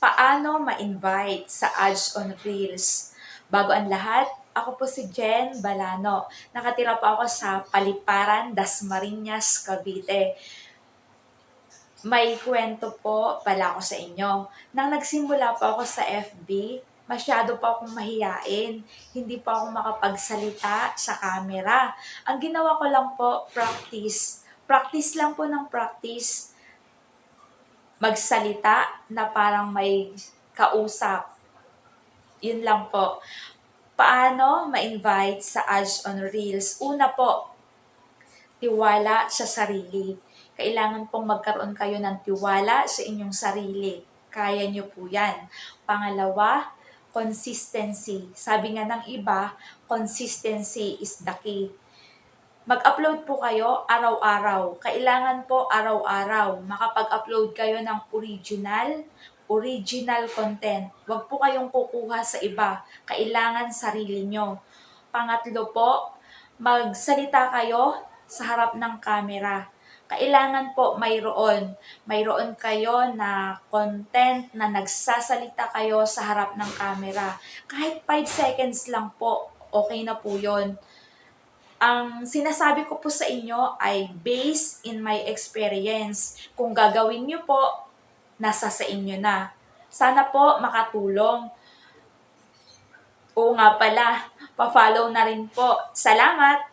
Paano ma-invite sa ads on Reels? Bago ang lahat, ako po si Jen Balano. Nakatira po ako sa Paliparan, Dasmariñas, Cavite. May kwento po pala ako sa inyo. Nang nagsimula po ako sa FB, masyado po akong mahiyain. Hindi po ako makapagsalita sa camera. Ang ginawa ko lang po, practice. Practice lang po ng practice. Magsalita na parang may kausap. Yun lang po. Paano ma-invite sa ads on Reels? Una po, tiwala sa sarili. Kailangan pong magkaroon kayo ng tiwala sa inyong sarili. Kaya nyo po yan. Pangalawa, consistency. Sabi nga ng iba, consistency is the key. Mag-upload po kayo araw-araw. Kailangan po araw-araw makapag-upload kayo ng original content. Huwag po kayong kukuha sa iba. Kailangan sarili nyo. Pangatlo po, magsalita kayo sa harap ng camera. Kailangan po mayroon kayo na content na nagsasalita kayo sa harap ng camera. Kahit 5 seconds lang po, okay na po yon. Ang sinasabi ko po sa inyo ay based in my experience. Kung gagawin nyo po, nasa sa inyo na. Sana po makatulong. Oo nga pala, pa-follow na rin po. Salamat!